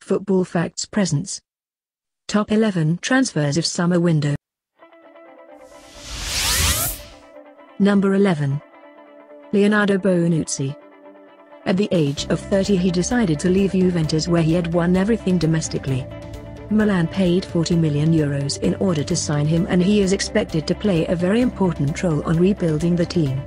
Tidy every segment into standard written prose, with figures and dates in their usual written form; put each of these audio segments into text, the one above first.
Football Facts Presents. Top 11 Transfers of Summer Window. Number 11. Leonardo Bonucci. At the age of 30 he decided to leave Juventus, where he had won everything domestically. Milan paid €40 million in order to sign him, and he is expected to play a very important role on rebuilding the team.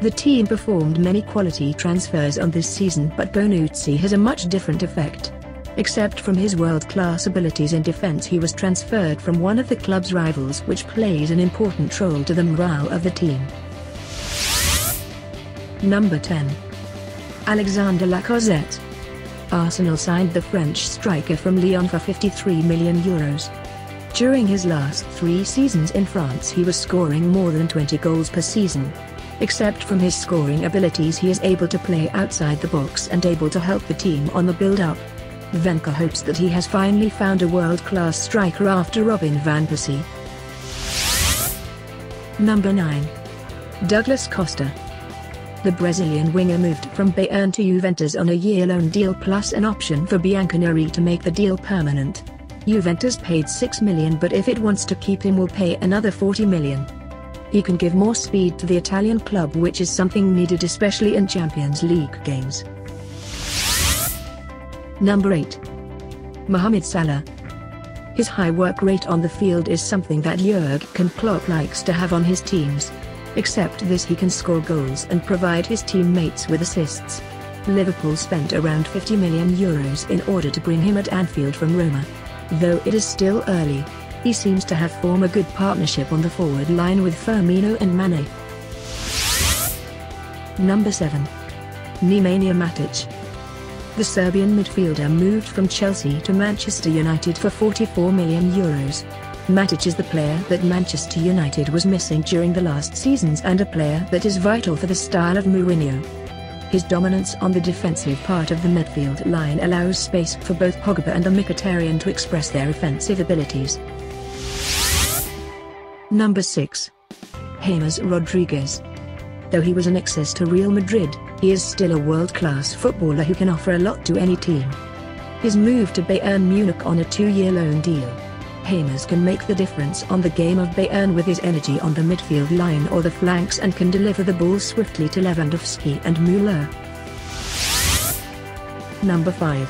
The team performed many quality transfers on this season, but Bonucci has a much different effect. Except from his world-class abilities in defense, he was transferred from one of the club's rivals, which plays an important role to the morale of the team. Number 10. Alexandre Lacazette. Arsenal signed the French striker from Lyon for €53 million. During his last 3 seasons in France he was scoring more than 20 goals per season. Except from his scoring abilities, he is able to play outside the box and able to help the team on the build-up. Wenger hopes that he has finally found a world-class striker after Robin van Persie. Number 9. Douglas Costa. The Brazilian winger moved from Bayern to Juventus on a year loan deal plus an option for Bianconeri to make the deal permanent. Juventus paid €6 million, but if it wants to keep him will pay another €40 million. He can give more speed to the Italian club, which is something needed especially in Champions League games. Number 8. Mohamed Salah. His high work rate on the field is something that Jurgen Klopp likes to have on his teams. Except this, he can score goals and provide his teammates with assists. Liverpool spent around €50 million in order to bring him at Anfield from Roma. Though it is still early, he seems to have formed a good partnership on the forward line with Firmino and Mane. Number 7. Nemanja Matich. The Serbian midfielder moved from Chelsea to Manchester United for €44 million. Matich is the player that Manchester United was missing during the last seasons, and a player that is vital for the style of Mourinho. His dominance on the defensive part of the midfield line allows space for both Pogba and the Mkhitaryan to express their offensive abilities. Number 6. James Rodriguez. Though he was an access to Real Madrid, he is still a world-class footballer who can offer a lot to any team. His move to Bayern Munich on a 2-year loan deal. James can make the difference on the game of Bayern with his energy on the midfield line or the flanks, and can deliver the ball swiftly to Lewandowski and Müller. Number 5.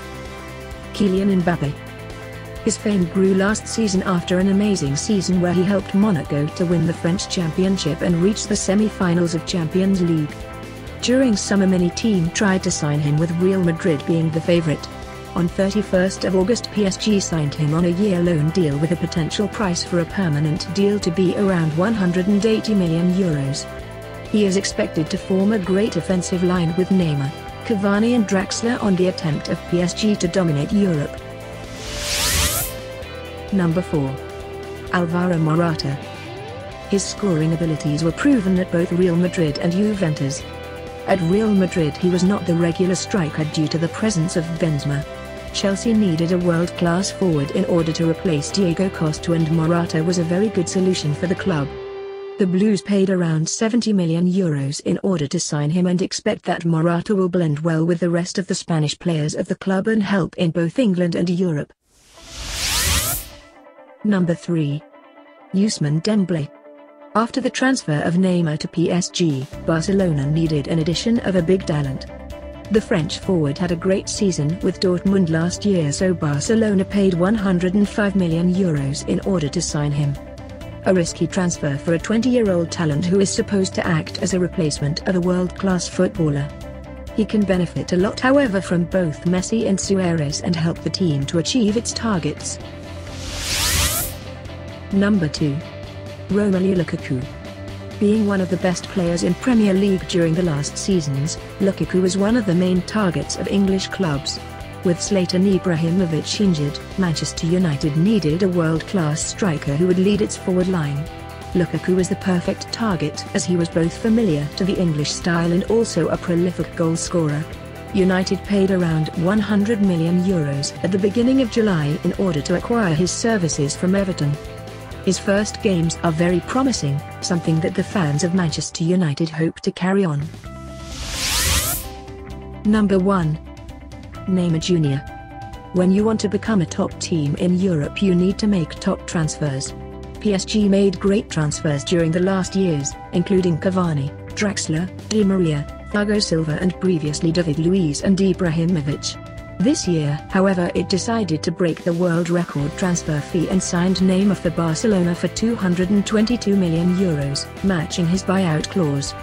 Kylian Mbappé. His fame grew last season after an amazing season where he helped Monaco to win the French Championship and reach the semi-finals of Champions League. During summer many teams tried to sign him, with Real Madrid being the favorite. On 31st of August PSG signed him on a year loan deal with a potential price for a permanent deal to be around €180 million. He is expected to form a great offensive line with Neymar, Cavani and Draxler on the attempt of PSG to dominate Europe. Number 4. Alvaro Murata. His scoring abilities were proven at both Real Madrid and Juventus. At Real Madrid he was not the regular striker due to the presence of Benzema. Chelsea needed a world-class forward in order to replace Diego Costa, and Murata was a very good solution for the club. The Blues paid around €70 million in order to sign him, and expect that Murata will blend well with the rest of the Spanish players of the club and help in both England and Europe. Number 3. Ousmane Dembélé. After the transfer of Neymar to PSG, Barcelona needed an addition of a big talent. The French forward had a great season with Dortmund last year, so Barcelona paid €105 million in order to sign him. A risky transfer for a 20-year-old talent who is supposed to act as a replacement of a world-class footballer. He can benefit a lot, however, from both Messi and Suarez and help the team to achieve its targets. Number 2. Romelu Lukaku. Being one of the best players in Premier League during the last seasons, Lukaku was one of the main targets of English clubs. With Zlatan Ibrahimovic injured, Manchester United needed a world-class striker who would lead its forward line. Lukaku was the perfect target, as he was both familiar to the English style and also a prolific goal scorer. United paid around €100 million at the beginning of July in order to acquire his services from Everton. His first games are very promising, something that the fans of Manchester United hope to carry on. Number 1. Neymar Jr. When you want to become a top team in Europe, you need to make top transfers. PSG made great transfers during the last years, including Cavani, Draxler, Di Maria, Thiago Silva and previously David Luiz and Ibrahimovic. This year, however, it decided to break the world record transfer fee and signed Neymar for Barcelona for €222 million, matching his buyout clause.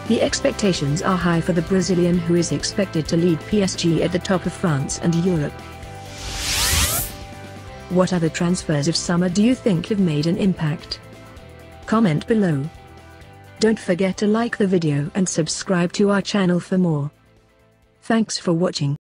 The expectations are high for the Brazilian, who is expected to lead PSG at the top of France and Europe. What other transfers of summer do you think have made an impact? Comment below. Don't forget to like the video and subscribe to our channel for more. Thanks for watching.